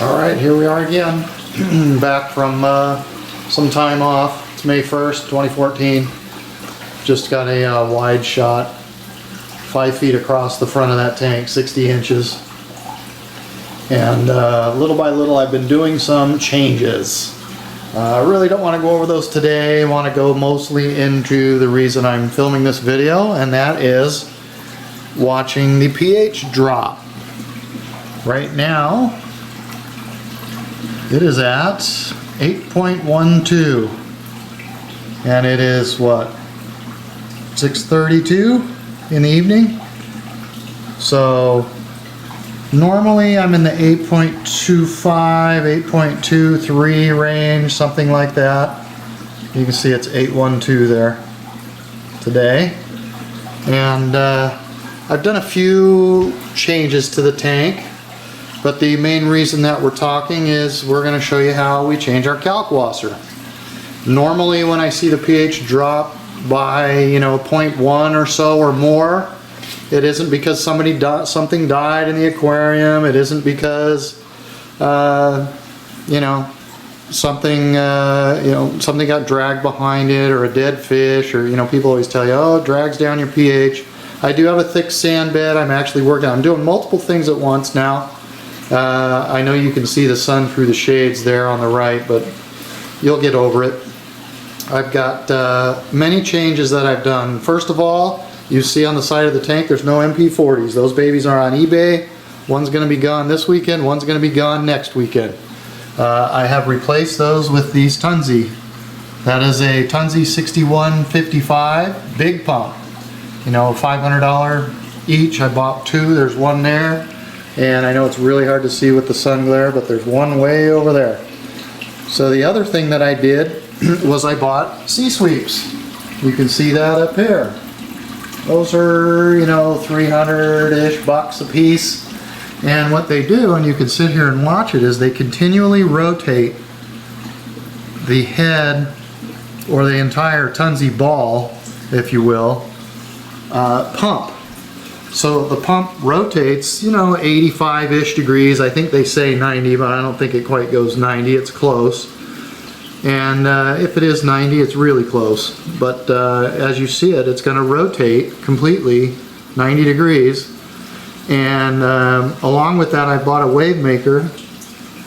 Alright, here we are again, back from some time off. It's May 1st, 2014. Just got a wide shot, 5 feet across the front of that tank, 60 inches. And little by little I've been doing some changes. I really don't want to go over those today. I want to go mostly into the reason I'm filming this video, and that is watching the pH drop. Right now, it is at 8.12, and it is what, 6:32 in the evening. So normally I'm in the 8.25, 8.23 range, something like that. You can see it's 8.12 there today. And I've done a few changes to the tank. But the main reason that we're talking is we're going to show you how we change our Kalkwasser. Normally when I see the pH drop by 0.1 or so or more, it isn't because something died in the aquarium. It isn't because something got dragged behind it, or a dead fish, or people always tell you, oh, it drags down your pH. I do have a thick sand bed. I'm actually working on. I'm doing multiple things at once now. I know you can see the sun through the shades there on the right, but you'll get over it. I've got many changes that I've done. First of all, you see on the side of the tank there's no MP40s. Those babies are on eBay. One's going to be gone this weekend, one's going to be gone next weekend. I have replaced those with these Tunzi. That is a Tunzi 6155 big pump. $500 each. I bought two. There's one there. And I know it's really hard to see with the sun glare, but there's one way over there. So the other thing that I did was I bought sea sweeps. You can see that up here. Those are, 300-ish bucks a piece. And what they do, and you can sit here and watch it, is they continually rotate the head, or the entire Tunzi ball, if you will, pump. So the pump rotates, 85-ish degrees. I think they say 90, but I don't think it quite goes 90. It's close. And if it is 90, it's really close. But as you see it, it's going to rotate completely 90 degrees. And along with that, I bought a wave maker.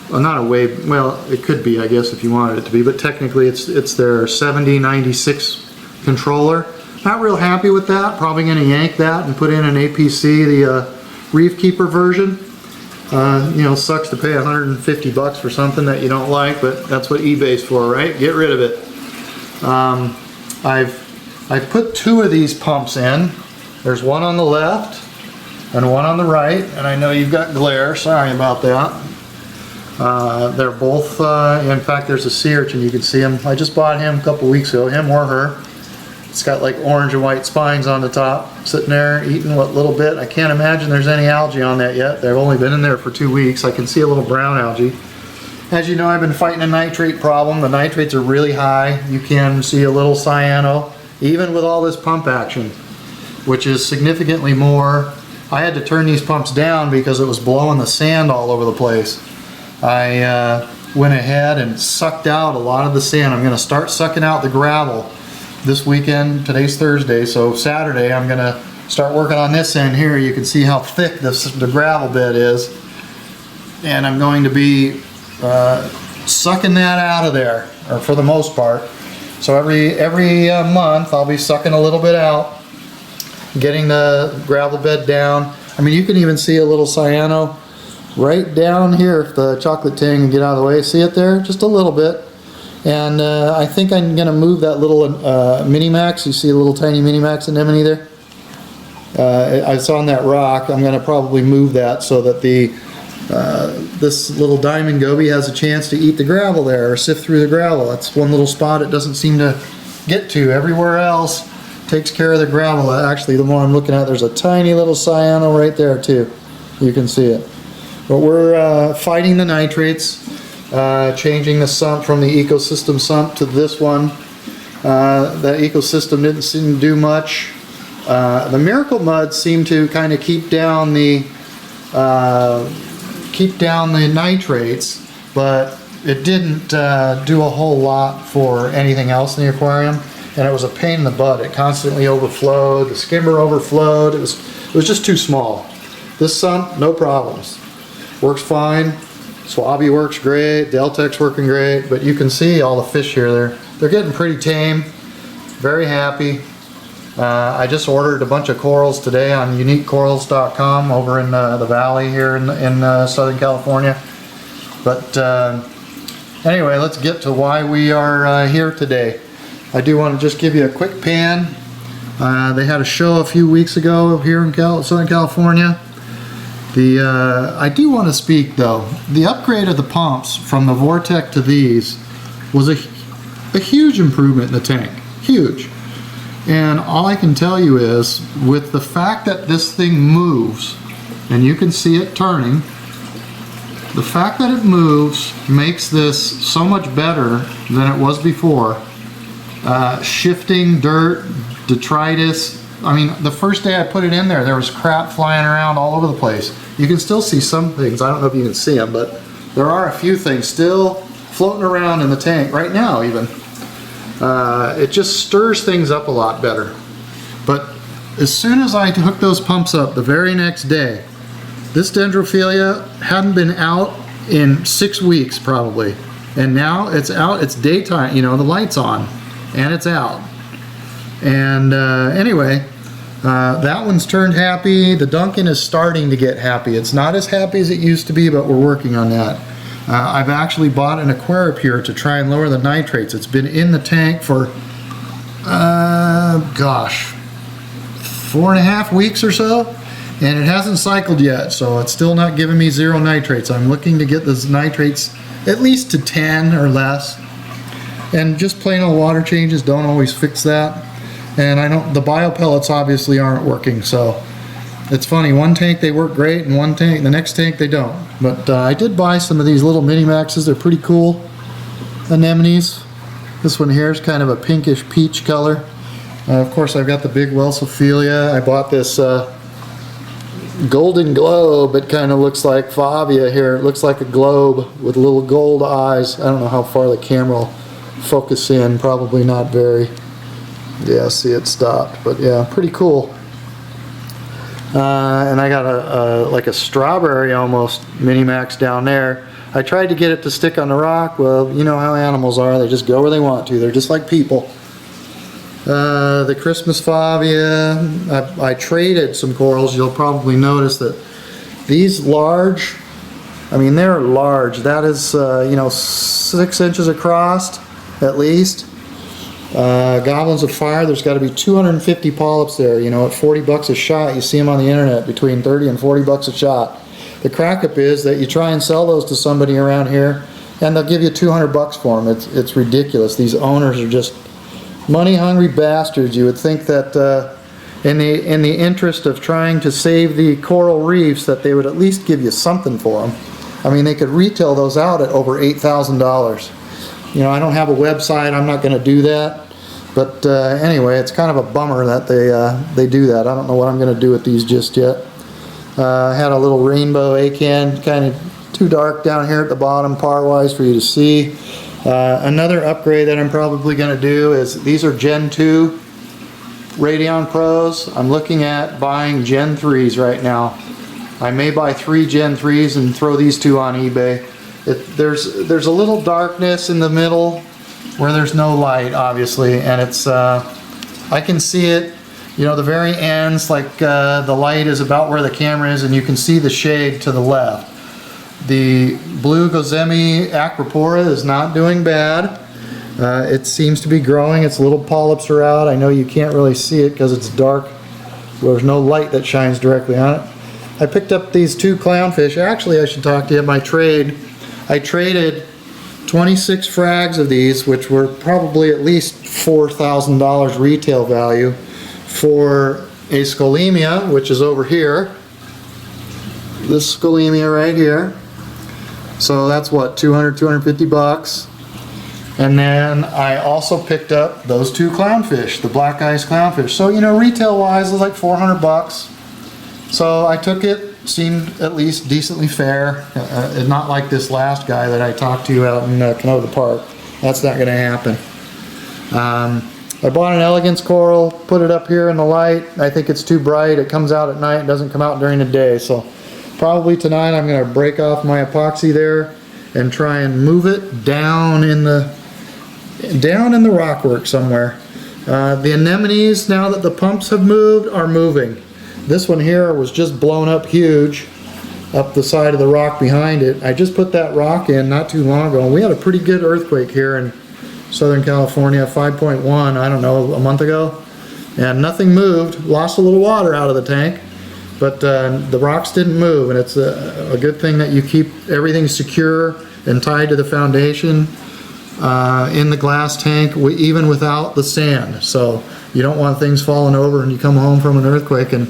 Well, not a wave, well, it could be, I guess, if you wanted it to be. But technically, it's their 7096 controller. Not real happy with that. Probably going to yank that and put in an APC, the Reef Keeper version. Sucks to pay 150 bucks for something that you don't like, but that's what eBay's for, right? Get rid of it. I've put two of these pumps in. There's one on the left and one on the right, and I know you've got glare. Sorry about that. They're both, in fact, there's a sea urchin. You can see him. I just bought him a couple weeks ago, him or her. It's got like orange and white spines on the top, sitting there eating what little bit. I can't imagine there's any algae on that yet. They've only been in there for 2 weeks. I can see a little brown algae. As you know, I've been fighting a nitrate problem. The nitrates are really high. You can see a little cyano, even with all this pump action, which is significantly more. I had to turn these pumps down because it was blowing the sand all over the place. I went ahead and sucked out a lot of the sand. I'm going to start sucking out the gravel this weekend. Today's Thursday, so Saturday I'm going to start working on this end here. You can see how thick the gravel bed is, and I'm going to be sucking that out of there, or for the most part. So every month I'll be sucking a little bit out, getting the gravel bed down. I mean, you can even see a little cyano right down here if the chocolate tin can get out of the way. See it there? Just a little bit. And I think I'm going to move that little Minimax. You see a little tiny Minimax anemone there? It's on that rock. I'm going to probably move that so that this little diamond goby has a chance to eat the gravel there, or sift through the gravel. That's one little spot it doesn't seem to get to. Everywhere else takes care of the gravel. Actually, the one I'm looking at, there's a tiny little cyano right there too. You can see it. But we're fighting the nitrates. Changing the sump from the ecosystem sump to this one. The ecosystem didn't seem to do much. The Miracle Mud seemed to kind of keep down the keep down the nitrates, but it didn't do a whole lot for anything else in the aquarium, and it was a pain in the butt. It constantly overflowed, the skimmer overflowed, it was just too small. This sump, no problems. Works fine, Swabby works great, Deltec's working great, but you can see all the fish here, they're getting pretty tame, very happy. I just ordered a bunch of corals today on uniquecorals.com over in the valley here in Southern California. But anyway, let's get to why we are here today. I do want to just give you a quick pan. They had a show a few weeks ago here in Southern California. I do want to speak though. The upgrade of the pumps from the Vortec to these was a huge improvement in the tank. Huge. And all I can tell you is, with the fact that this thing moves, and you can see it turning, the fact that it moves makes this so much better than it was before. Shifting dirt, detritus. I mean, the first day I put it in there was crap flying around all over the place. You can still see some things. I don't know if you can see them, but there are a few things still floating around in the tank right now even. It just stirs things up a lot better. But as soon as I hooked those pumps up the very next day, this Dendrophilia hadn't been out in 6 weeks probably. And now it's out, it's daytime, you know, the light's on and it's out. And anyway, that one's turned happy. The Duncan is starting to get happy. It's not as happy as it used to be, but we're working on that. I've actually bought an Aquaripure to try and lower the nitrates. It's been in the tank for, gosh, 4.5 weeks or so, and it hasn't cycled yet, so it's still not giving me 0 nitrates. I'm looking to get those nitrates at least to 10 or less, and just plain old water changes don't always fix that. And the bio pellets obviously aren't working, so it's funny, one tank they work great and the next tank they don't. But I did buy some of these little mini maxes. They're pretty cool anemones. This one here is kind of a pinkish peach color. Of course, I've got the big Welsophilia. I bought this golden globe. It kind of looks like Favia here. It looks like a globe with little gold eyes. I don't know how far the camera will focus in. Probably not very. Yeah, see, it stopped. But yeah, pretty cool. And I got like a strawberry almost mini max down there. I tried to get it to stick on the rock. Well, you know how animals are. They just go where they want to. They're just like people. The Christmas Favia. I traded some corals. You'll probably notice that these large, I mean, they're large. That is, you know, 6 inches across at least. Goblins of Fire, there's got to be 250 polyps there, you know, at 40 bucks a shot. You see them on the internet between 30 and 40 bucks a shot. The crack up is that you try and sell those to somebody around here and they'll give you 200 bucks for them. It's ridiculous. These owners are just money hungry bastards. You would think that in the interest of trying to save the coral reefs that they would at least give you something for them. I mean, they could retail those out at over $8,000. You know, I don't have a website. I'm not going to do that. But anyway, it's kind of a bummer that they do that. I don't know what I'm going to do with these just yet. I had a little rainbow acan, kind of too dark down here at the bottom par-wise for you to see. Another upgrade that I'm probably going to do is, these are Gen 2 Radion Pros. I'm looking at buying Gen 3s right now. I may buy 3 Gen 3s and throw these 2 on eBay. There's a little darkness in the middle where there's no light, obviously, and it's I can see it, you know, the very ends, like the light is about where the camera is and you can see the shade to the left. The blue Gozemi Acropora is not doing bad. It seems to be growing. Its little polyps are out. I know you can't really see it because it's dark. There's no light that shines directly on it. I picked up these 2 clownfish. Actually, I should talk to you about my trade. I traded 26 frags of these, which were probably at least $4,000 retail value, for a Scolemia, which is over here. This Scolemia right here. So that's what, 250 bucks. And then I also picked up those 2 clownfish, the black ice clownfish. So, you know, retail wise, it's like 400 bucks. So I took it, seemed at least decently fair. Not like this last guy that I talked to out in Canova Park. That's not going to happen. I bought an elegance coral, put it up here in the light. I think it's too bright. It comes out at night, it doesn't come out during the day. So probably tonight I'm going to break off my epoxy there and try and move it down in the rockwork somewhere. The anemones, now that the pumps have moved, are moving. This one here was just blown up huge up the side of the rock behind it. I just put that rock in not too long ago, and we had a pretty good earthquake here in Southern California, 5.1, I don't know, a month ago, and nothing moved. Lost a little water out of the tank, but the rocks didn't move, and it's a good thing that you keep everything secure and tied to the foundation in the glass tank, even without the sand. So you don't want things falling over and you come home from an earthquake and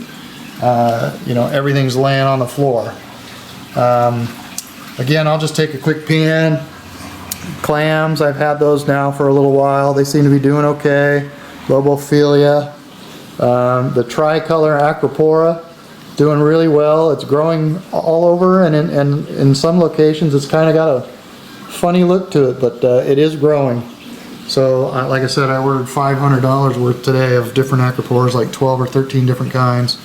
you know, everything's laying on the floor. Again, I'll just take a quick pan. Clams, I've had those now for a little while. They seem to be doing okay. Lobophilia. The tricolor acropora, doing really well. It's growing all over, and in some locations it's kind of got a funny look to it, but it is growing. So like I said, I ordered $500 worth today of different acroporas, like 12 or 13 different kinds.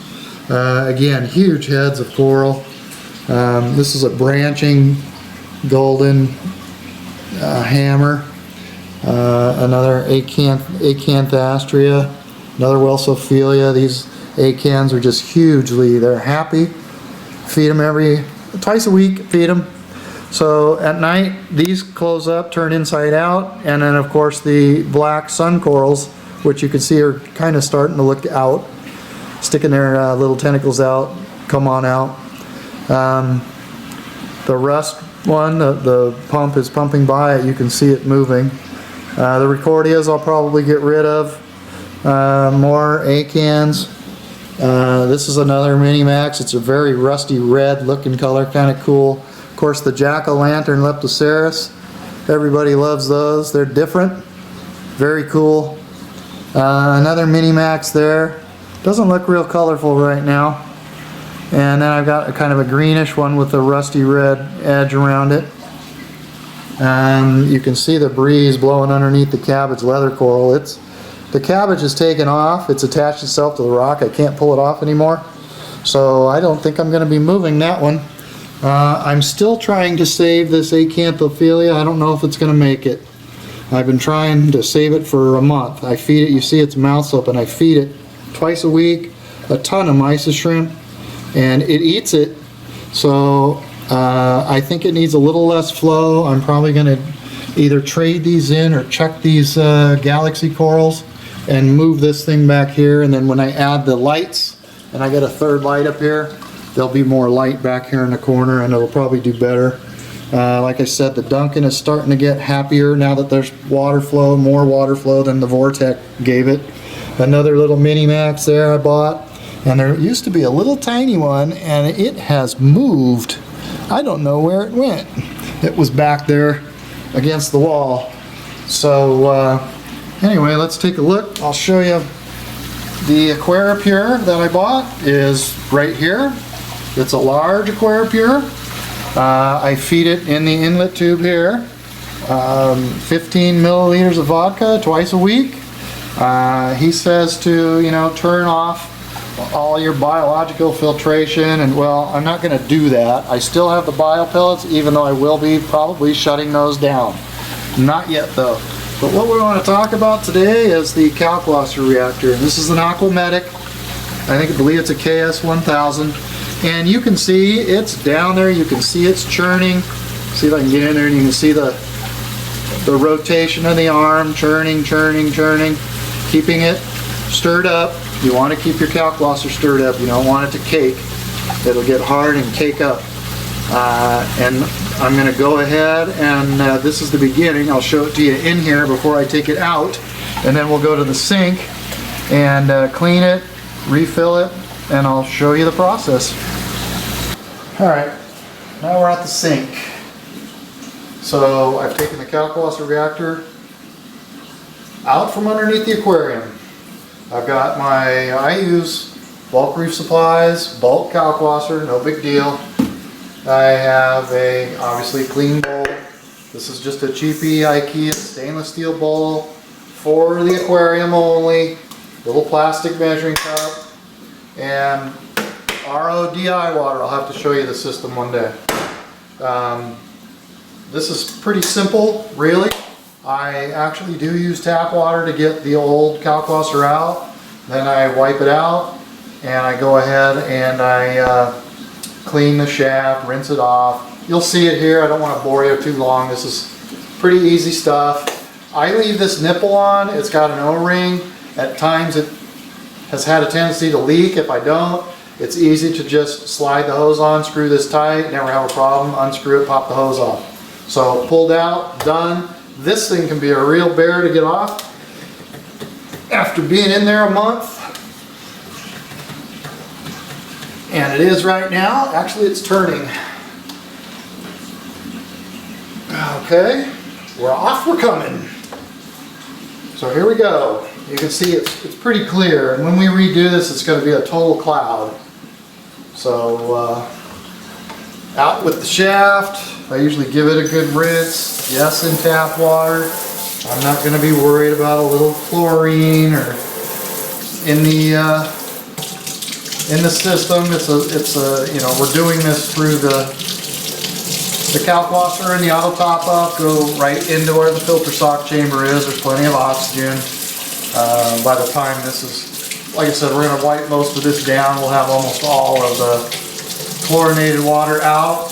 Again, huge heads of coral. This is a branching golden hammer. Another acanthastria, another Welsophilia. These acans are just hugely, they're happy. Feed them twice a week, feed them. So at night, these close up, turn inside out, and then of course the black sun corals, which you can see are kind of starting to look out, sticking their little tentacles out, come on out. The rust one, the pump is pumping by it, you can see it moving. The Recordias I'll probably get rid of. More acans. This is another Minimax. It's a very rusty red looking color, kind of cool. Of course, the jack-o'-lantern Leptoceras, everybody loves those. They're different, very cool. Another Minimax there. Doesn't look real colorful right now. And then I've got a kind of a greenish one with a rusty red edge around it. You can see the breeze blowing underneath the cabbage leather coral. The cabbage is taken off. It's attached itself to the rock. I can't pull it off anymore. So I don't think I'm going to be moving that one. I'm still trying to save this Acanthophilia. I don't know if it's going to make it. I've been trying to save it for a month. I feed it, you see its mouth's open. I feed it twice a week, a ton of mysis shrimp, and it eats it. So I think it needs a little less flow. I'm probably going to either trade these in or chuck these galaxy corals and move this thing back here. And then when I add the lights, and I get a third light up here, there'll be more light back here in the corner, and it'll probably do better. Like I said, the Duncan is starting to get happier now that there's water flow, more water flow than the Vortex gave it. Another little Minimax there I bought, and there used to be a little tiny one, and it has moved. I don't know where it went. It was back there against the wall. So anyway, let's take a look. I'll show you. The Aquaripure that I bought is right here. It's a large Aquaripure. I feed it in the inlet tube here. 15 milliliters of vodka twice a week. He says to, you know, turn off all your biological filtration, and well, I'm not going to do that. I still have the biopellets, even though I will be probably shutting those down. Not yet though. But what we want to talk about today is the Kalkwasser reactor. This is an Aquametic. I believe it's a KS1000. And you can see it's down there. You can see it's churning. See if I can get in there and you can see the rotation of the arm, churning, churning, churning, keeping it stirred up. You want to keep your Kalkwasser stirred up. You don't want it to cake. It'll get hard and cake up. And I'm going to go ahead and this is the beginning. I'll show it to you in here before I take it out, and then we'll go to the sink and clean it, refill it, and I'll show you the process. Alright, now we're at the sink. So I've taken the Kalkwasser reactor out from underneath the aquarium. I've got I use bulk reef supplies, bulk Kalkwasser, no big deal. I have a obviously clean bowl. This is just a cheapy IKEA stainless steel bowl for the aquarium only. Little plastic measuring cup and RODI water. I'll have to show you the system one day. This is pretty simple, really. I actually do use tap water to get the old Kalkwasser out. Then I wipe it out and I go ahead and I clean the shaft, rinse it off. You'll see it here. I don't want to bore you too long. This is pretty easy stuff. I leave this nipple on. It's got an O-ring. At times it has had a tendency to leak. If I don't, it's easy to just slide the hose on, screw this tight, never have a problem, unscrew it, pop the hose off. So pulled out, done. This thing can be a real bear to get off. After being in there a month, and it is right now, actually it's turning. Okay, we're off, we're coming. So here we go. You can see it's pretty clear, and when we redo this it's going to be a total cloud. So out with the shaft. I usually give it a good rinse. Yes, in tap water. I'm not going to be worried about a little chlorine or in the system. It's a you know, we're doing this through the Kalkwasser and the auto top up go right into where the filter sock chamber is. There's plenty of oxygen. By the time this is, like I said, we're going to wipe most of this down. We'll have almost all of the chlorinated water out.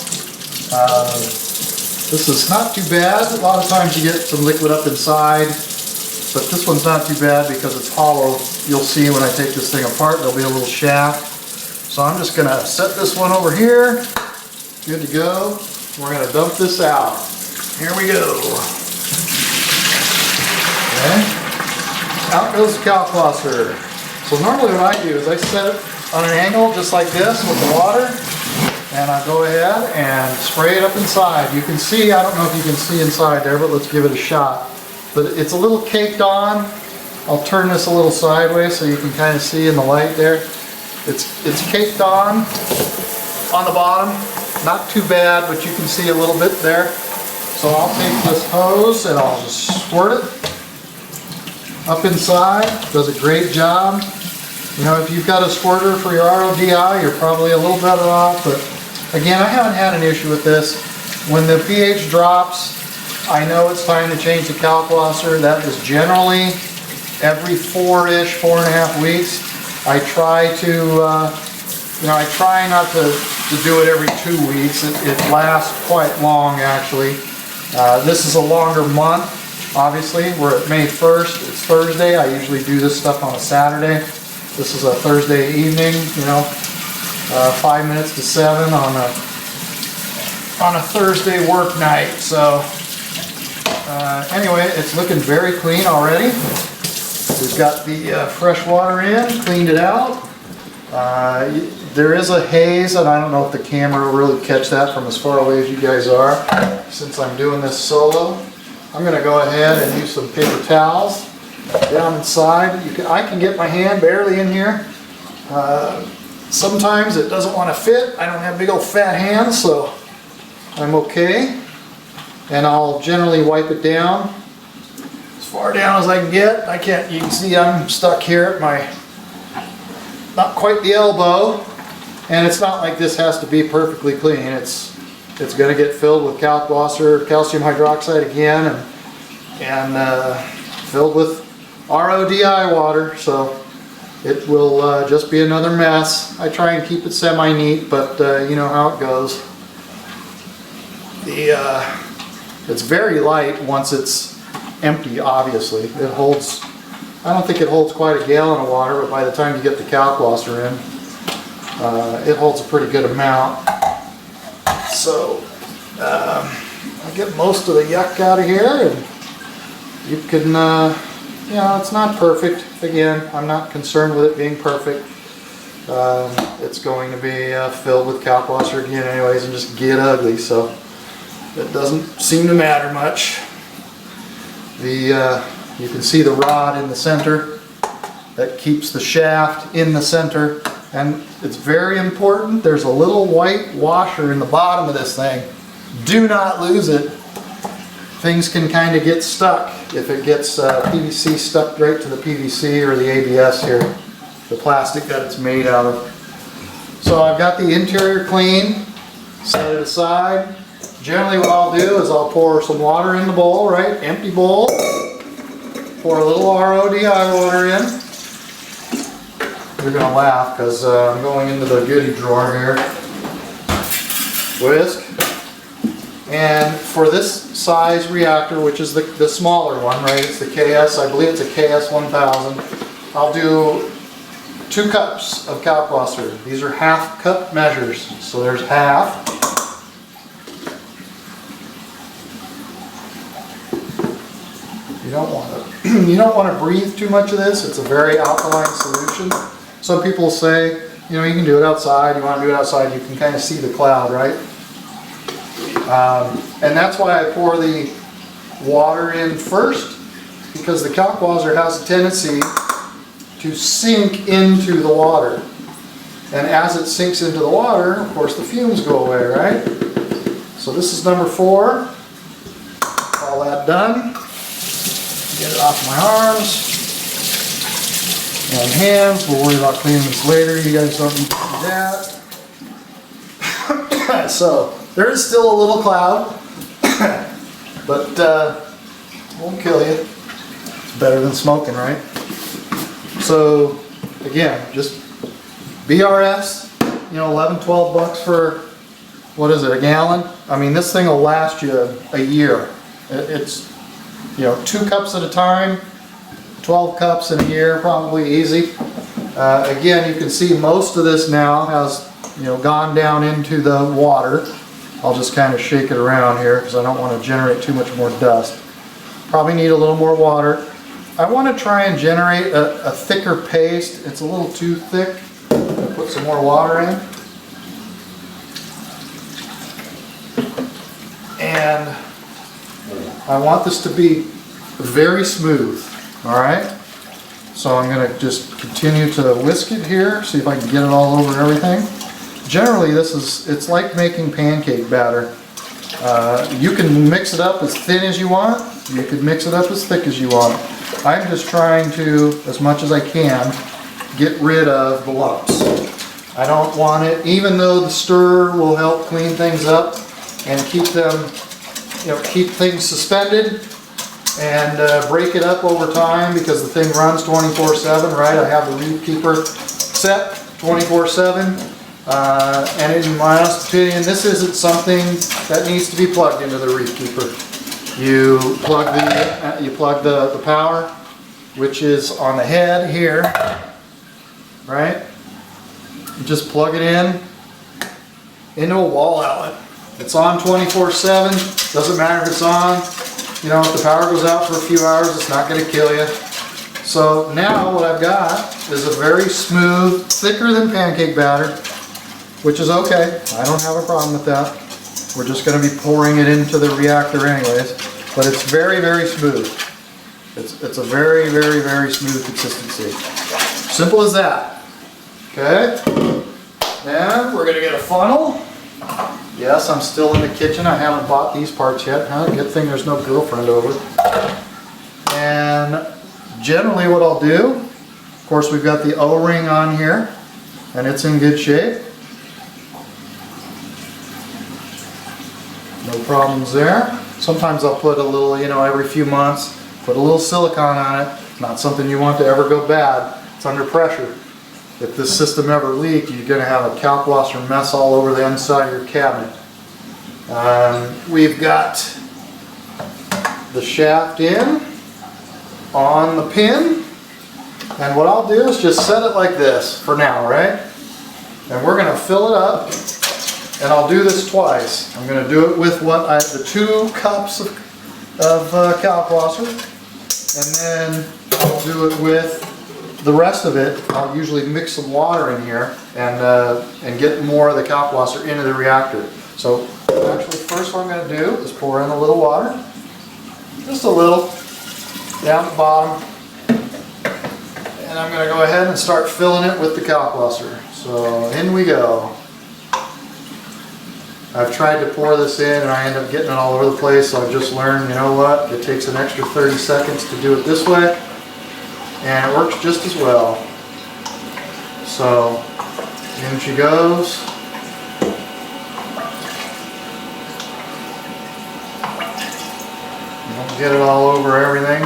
This is not too bad. A lot of times you get some liquid up inside, but this one's not too bad because it's hollow. You'll see when I take this thing apart, there'll be a little shaft. So I'm just going to set this one over here. Good to go. We're going to dump this out. Here we go. Okay. Out goes the Kalkwasser. So normally what I do is I set it on an angle just like this with the water, and I go ahead and spray it up inside. You can see, I don't know if you can see inside there, but let's give it a shot. But it's a little caked on. I'll turn this a little sideways so you can kind of see in the light there. It's caked on the bottom. Not too bad, but you can see a little bit there. So I'll take this hose and I'll just squirt it up inside. Does a great job. You know, if you've got a squirter for your RODI, you're probably a little better off, but again, I haven't had an issue with this. When the pH drops, I know it's time to change the Kalkwasser. That is generally every 4.5 weeks. I try to, you know, I try not to do it every 2 weeks. It lasts quite long, actually. This is a longer month, obviously. We're at May 1st. It's Thursday. I usually do this stuff on a Saturday. This is a Thursday evening, you know, 5 minutes to 7 on a Thursday work night. So anyway, it's looking very clean already. We've got the fresh water in, cleaned it out. There is a haze, and I don't know if the camera will really catch that from as far away as you guys are. Since I'm doing this solo, I'm going to go ahead and use some paper towels down inside. I can get my hand barely in here. Sometimes it doesn't want to fit. I don't have big old fat hands, so I'm okay. And I'll generally wipe it down as far down as I can get. I can't, you can see I'm stuck here at my, not quite the elbow. And it's not like this has to be perfectly clean. It's going to get filled with Kalkwasser, calcium hydroxide again, and filled with RODI water, so it will just be another mess. I try and keep it semi-neat, but you know how it goes. It's very light once it's empty, obviously. It holds, I don't think it holds quite a gallon of water, but by the time you get the Kalkwasser in, it holds a pretty good amount. So I get most of the yuck out of here, and you can, you know, it's not perfect. Again, I'm not concerned with it being perfect. It's going to be filled with Kalkwasser again anyways and just get ugly, so it doesn't seem to matter much. You can see the rod in the center that keeps the shaft in the center. And it's very important, there's a little white washer in the bottom of this thing. Do not lose it. Things can kind of get stuck if it gets PVC stuck right to the PVC or the ABS here, the plastic that it's made out of. So I've got the interior clean, set it aside. Generally what I'll do is I'll pour some water in the bowl, right? Empty bowl. Pour a little RODI water in. You're going to laugh because I'm going into the goodie drawer here. Whisk. And for this size reactor, which is the smaller one, right? It's the KS, I believe it's a KS 1000. I'll do 2 cups of Kalkwasser. These are half cup measures. So there's half. You don't want to breathe too much of this. It's a very alkaline solution. Some people say, you know, you can do it outside. You want to do it outside, you can kind of see the cloud, right? And that's why I pour the water in first, because the Kalkwasser has a tendency to sink into the water. And as it sinks into the water, of course, the fumes go away, right? So this is number 4. All that done. Get it off my arms and hands. We'll worry about cleaning this later. You guys don't need to do that. So there is still a little cloud, but won't kill you. It's better than smoking, right? So again, just BRS, you know, 11, 12 bucks for, what is it, a gallon? I mean, this thing will last you a year. It's, you know, 2 cups at a time, 12 cups in a year, probably easy. Again, you can see most of this now has, you know, gone down into the water. I'll just kind of shake it around here because I don't want to generate too much more dust. Probably need a little more water. I want to try and generate a thicker paste. It's a little too thick. I'll put some more water in. And I want this to be very smooth, all right? So I'm going to just continue to whisk it here, see if I can get it all over everything. Generally, it's like making pancake batter. You can mix it up as thin as you want. You can mix it up as thick as you want. I'm just trying to, as much as I can, get rid of the lumps. I don't want it, even though the stir will help clean things up and keep them, you know, keep things suspended and break it up over time because the thing runs 24/7, right? I have the reef keeper set 24/7, and in my honest opinion, this isn't something that needs to be plugged into the reef keeper. You plug the power, which is on the head here, right? You just plug it in into a wall outlet. It's on 24/7. Doesn't matter if it's on. You know, if the power goes out for a few hours, it's not going to kill you. So now what I've got is a very smooth, thicker than pancake batter, which is okay. I don't have a problem with that. We're just going to be pouring it into the reactor anyways. But it's very, very smooth. It's a very, very, very smooth consistency. Simple as that. Okay? And we're going to get a funnel. Yes, I'm still in the kitchen. I haven't bought these parts yet. Good thing there's no girlfriend over. And generally what I'll do, of course we've got the O-ring on here, and it's in good shape. No problems there. Sometimes I'll put a little, you know, every few months, put a little silicone on it. Not something you want to ever go bad. It's under pressure. If this system ever leaks, you're going to have a Kalkwasser mess all over the inside of your cabinet. We've got the shaft in on the pin, and what I'll do is just set it like this for now, right? And we're going to fill it up, and I'll do this twice. I'm going to do it with the 2 cups of Kalkwasser, and then I'll do it with the rest of it. I'll usually mix some water in here and get more of the Kalkwasser into the reactor. So actually first what I'm going to do is pour in a little water, just a little, down the bottom, and I'm going to go ahead and start filling it with the Kalkwasser. So in we go. I've tried to pour this in and I end up getting it all over the place, so I've just learned, you know what, it takes an extra 30 seconds to do it this way, and it works just as well. So in she goes. Don't get it all over everything,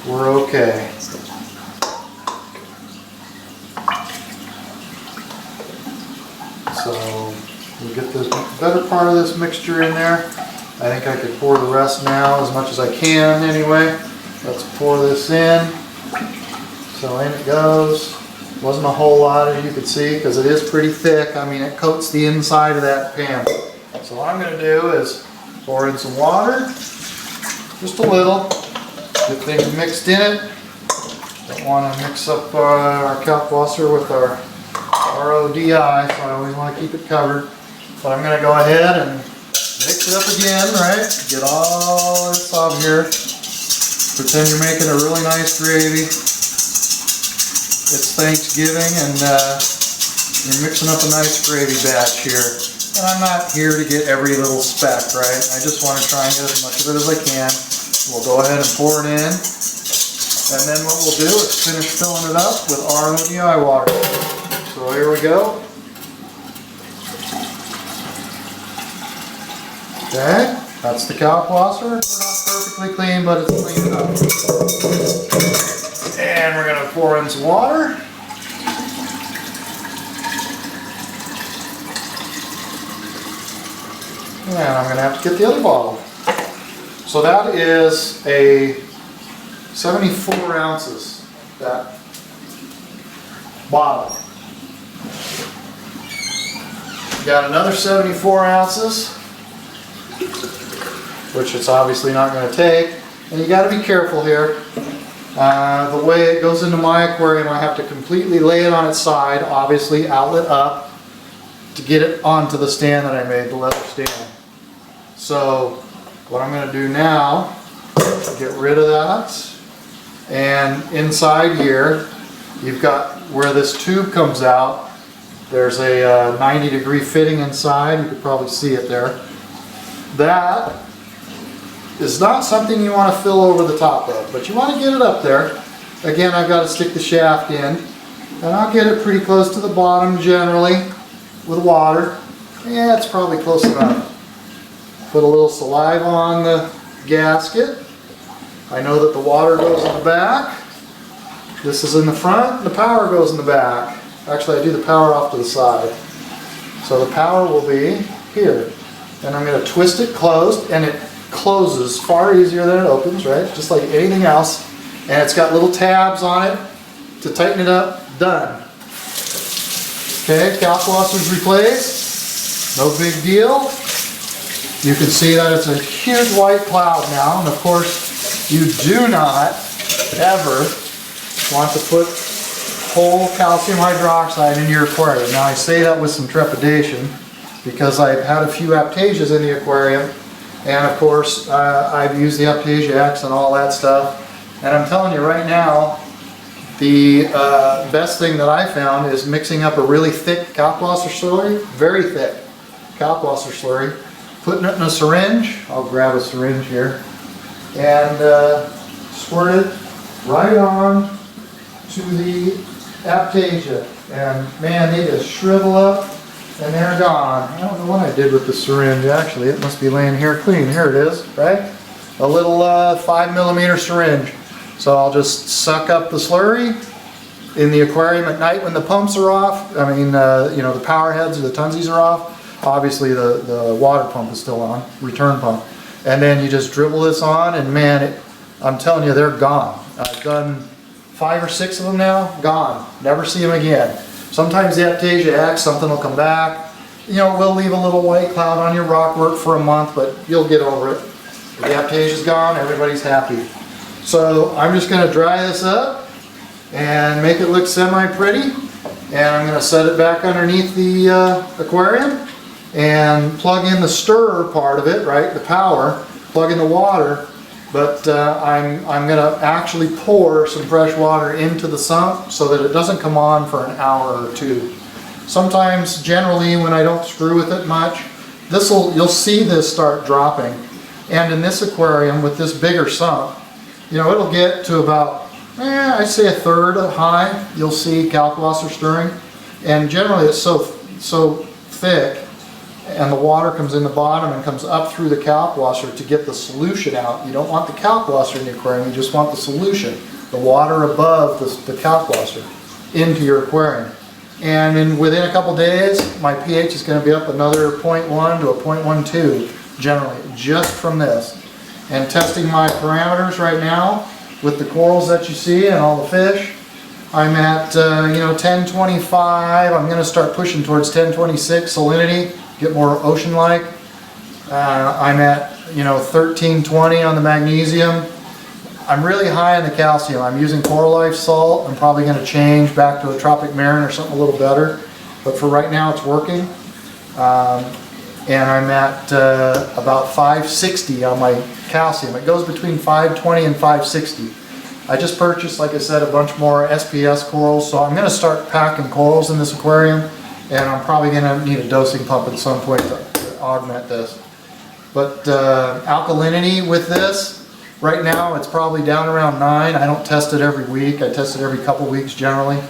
we're okay. So we'll get the better part of this mixture in there. I think I could pour the rest now as much as I can anyway. Let's pour this in. So in it goes. Wasn't a whole lot, as you can see, because it is pretty thick. I mean, it coats the inside of that pan. So what I'm going to do is pour in some water, just a little, get things mixed in it. Don't want to mix up our Kalkwasser with our RODI, so I always want to keep it covered. But I'm going to go ahead and mix it up again, right? Get all this out here. Pretend you're making a really nice gravy. It's Thanksgiving and you're mixing up a nice gravy batch here. And I'm not here to get every little speck, right? I just want to try and get as much of it as I can. We'll go ahead and pour it in. And then what we'll do is finish filling it up with RODI water. So here we go. Okay, that's the Kalkwasser. It's not perfectly clean, but it's clean enough. And we're going to pour in some water. And I'm going to have to get the other bottle. So that is a 74 ounces, that bottle. Got another 74 ounces, which it's obviously not going to take. And you got to be careful here. The way it goes into my aquarium, I have to completely lay it on its side, obviously outlet up, to get it onto the stand that I made, the leather stand. So what I'm going to do now, get rid of that. And inside here, you've got where this tube comes out, there's a 90-degree fitting inside. You could probably see it there. That is not something you want to fill over the top of, but you want to get it up there. Again, I've got to stick the shaft in, and I'll get it pretty close to the bottom generally with water. Yeah, it's probably close enough. Put a little saliva on the gasket. I know that the water goes in the back. This is in the front, and the power goes in the back. Actually, I do the power off to the side. So the power will be here. And I'm going to twist it closed, and it closes far easier than it opens, right? Just like anything else. And it's got little tabs on it to tighten it up. Done. Okay, Kalkwasser's replaced. No big deal. You can see that it's a huge white cloud now, and of course you do not ever want to put whole calcium hydroxide in your aquarium. Now I say that with some trepidation because I've had a few Aptasias in the aquarium, and of course I've used the Aptasia X and all that stuff, and I'm telling you right now, the best thing that I found is mixing up a really thick Kalkwasser slurry, very thick Kalkwasser slurry, putting it in a syringe. I'll grab a syringe here, and squirt it right on to the Aptasia, and man, they just shrivel up and they're gone. I don't know what I did with the syringe. Actually, it must be laying here clean. Here it is, right? A little 5mm syringe. So I'll just suck up the slurry in the aquarium at night when the pumps are off. I mean, you know, the power heads or the tunsies are off. Obviously the water pump is still on, return pump. And then you just dribble this on, and man, I'm telling you, they're gone. I've done 5 or 6 of them now, gone. Never see them again. Sometimes the Aptasia X, something will come back. You know, we'll leave a little white cloud on your rockwork for a month, but you'll get over it. The Aptasia's gone, everybody's happy. So I'm just going to dry this up and make it look semi-pretty. And I'm going to set it back underneath the aquarium and plug in the stirrer part of it, right, the power, plug in the water. But I'm going to actually pour some fresh water into the sump so that it doesn't come on for an hour or 2. Sometimes, generally, when I don't screw with it much, you'll see this start dropping. And in this aquarium with this bigger sump, you know, it'll get to about, I'd say a third high. You'll see Kalkwasser stirring. And generally it's so thick, and the water comes in the bottom and comes up through the Kalkwasser to get the solution out. You don't want the Kalkwasser in the aquarium, you just want the solution, the water above the Kalkwasser into your aquarium. And within a couple days, my pH is going to be up another 0.1 to a 0.12 generally, just from this. And testing my parameters right now with the corals that you see and all the fish, I'm at 1025. I'm going to start pushing towards 1026 salinity, get more ocean-like. I'm at 1320 on the magnesium. I'm really high on the calcium. I'm using Coral Life salt. I'm probably going to change back to a Tropic Marin or something a little better, but for right now it's working. And I'm at about 560 on my calcium. It goes between 520 and 560. I just purchased, like I said, a bunch more SPS corals, so I'm going to start packing corals in this aquarium, and I'm probably going to need a dosing pump at some point to augment this. But alkalinity with this, right now it's probably down around 9. I don't test it every week. I test it every couple weeks generally.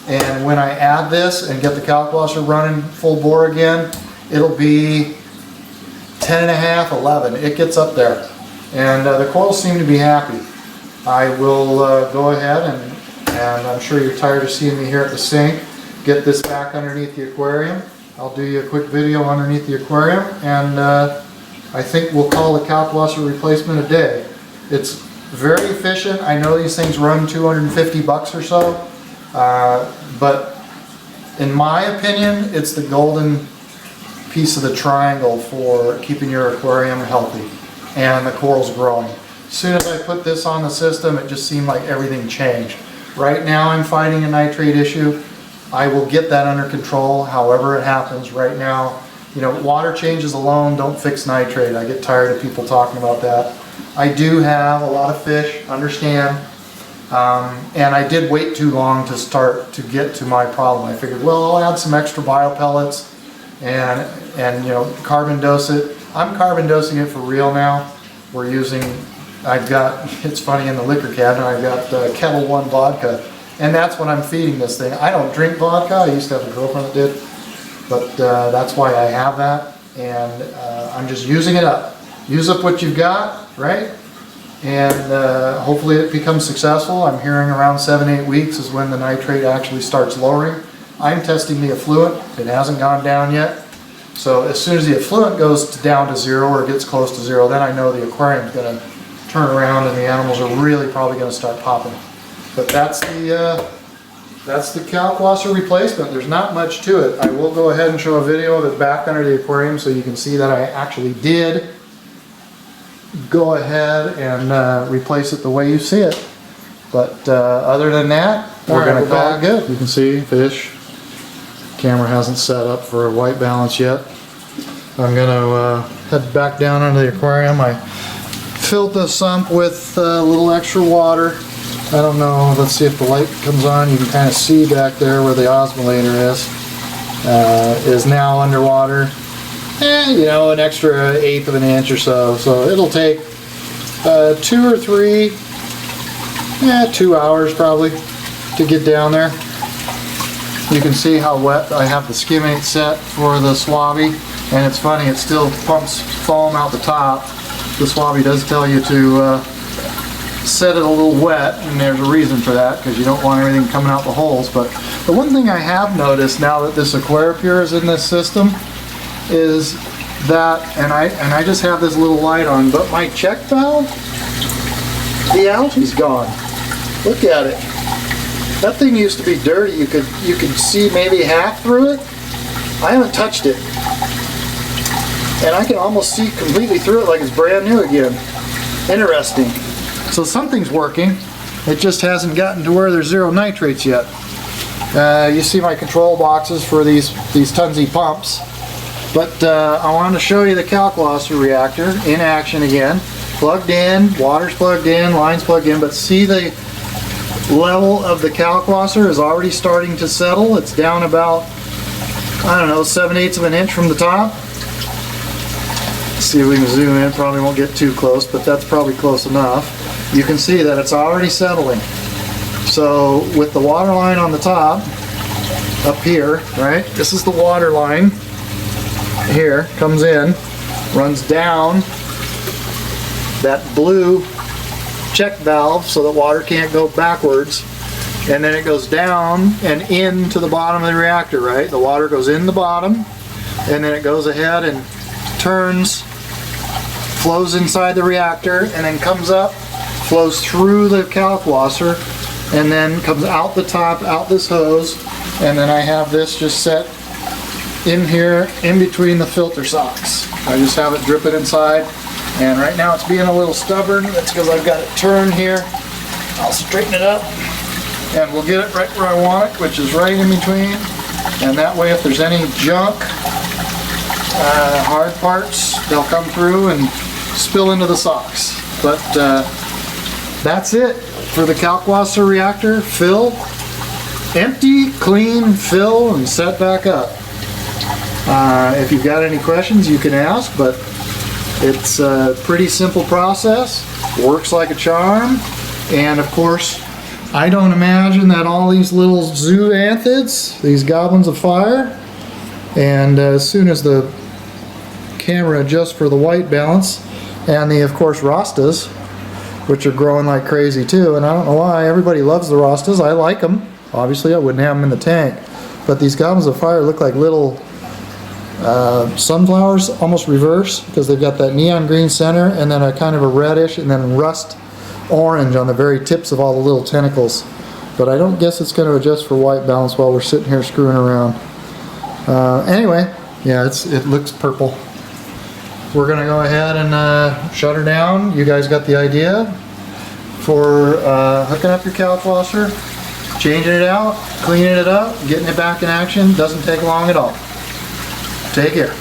And when I add this and get the Kalkwasser running full bore again, it'll be 10.5, 11. It gets up there. And the corals seem to be happy. I will go ahead and I'm sure you're tired of seeing me here at the sink, get this back underneath the aquarium. I'll do you a quick video underneath the aquarium, and I think we'll call the Kalkwasser replacement a day. It's very efficient. I know these things run 250 bucks or so, but in my opinion, it's the golden piece of the triangle for keeping your aquarium healthy and the corals growing. As soon as I put this on the system, it just seemed like everything changed. Right now I'm fighting a nitrate issue. I will get that under control however it happens. Right now, water changes alone don't fix nitrate. I get tired of people talking about that. I do have a lot of fish, understand, and I did wait too long to start to get to my problem. I figured, well, I'll add some extra biopellets and carbon dose it. I'm carbon dosing it for real now. We're using, it's funny, in the liquor cabinet, I've got Kettle One vodka, and that's what I'm feeding this thing. I don't drink vodka. I used to have a girlfriend that did, but that's why I have that, and I'm just using it up. Use up what you've got, right? And hopefully it becomes successful. I'm hearing around 7-8 weeks is when the nitrate actually starts lowering. I'm testing the effluent. It hasn't gone down yet. So as soon as the effluent goes down to 0 or gets close to 0, then I know the aquarium's going to turn around and the animals are really probably going to start popping. But that's the Kalkwasser replacement. There's not much to it. I will go ahead and show a video of it back under the aquarium so you can see that I actually did go ahead and replace it the way you see it. But other than that, we're going to call it good. You can see fish. Camera hasn't set up for a white balance yet. I'm going to head back down under the aquarium. I filled the sump with a little extra water. I don't know, let's see if the light comes on. You can kind of see back there where the osmolator is now underwater. An extra 1/8 of an inch or so. So it'll take 2 or 3, 2 hours probably to get down there. You can see how wet I have the skimmate set for the swabby, and it's funny, it still pumps foam out the top. The swabby does tell you to set it a little wet, and there's a reason for that, because you don't want everything coming out the holes. But the one thing I have noticed now that this Aquaripure is in this system is that, and I just have this little light on, but my check valve, the algae's gone. Look at it. That thing used to be dirty. You could see maybe half through it. I haven't touched it, and I can almost see completely through it like it's brand new again. Interesting. So something's working. It just hasn't gotten to where there's 0 nitrates yet. You see my control boxes for these Tunzi pumps. But I wanted to show you the Kalkwasser reactor in action again. Plugged in, water's plugged in, line's plugged in, but see the level of the Kalkwasser is already starting to settle. It's down about I don't know, 7/8 of an inch from the top. See if we can zoom in. Probably won't get too close, but that's probably close enough. You can see that it's already settling. So with the water line on the top, up here, right? This is the water line. Here, comes in, runs down that blue check valve so that water can't go backwards, and then it goes down and into the bottom of the reactor, right? The water goes in the bottom, and then it goes ahead and turns, flows inside the reactor, and then comes up, flows through the Kalkwasser, and then comes out the top, out this hose, and then I have this just set in here in between the filter socks. I just have it dripping inside, and right now it's being a little stubborn. That's because I've got it turned here. I'll straighten it up, and we'll get it right where I want it, which is right in between, and that way if there's any junk, hard parts, they'll come through and spill into the socks. But that's it for the Kalkwasser reactor. Fill, empty, clean, fill, and set back up. If you've got any questions, you can ask, but it's a pretty simple process. Works like a charm. And of course, I don't imagine that all these little zoanthids, these goblins of fire, and as soon as the camera adjusts for the white balance, and the, of course, Rastas, which are growing like crazy too, and I don't know why, everybody loves the Rastas. I like them. Obviously I wouldn't have them in the tank, but these goblins of fire look like little sunflowers, almost reverse, because they've got that neon green center and then a kind of a reddish and then rust orange on the very tips of all the little tentacles. But I don't guess it's going to adjust for white balance while we're sitting here screwing around. Anyway, yeah, it looks purple. We're going to go ahead and shut her down. You guys got the idea for hooking up your Kalkwasser, changing it out, cleaning it up, getting it back in action. Doesn't take long at all. Take care.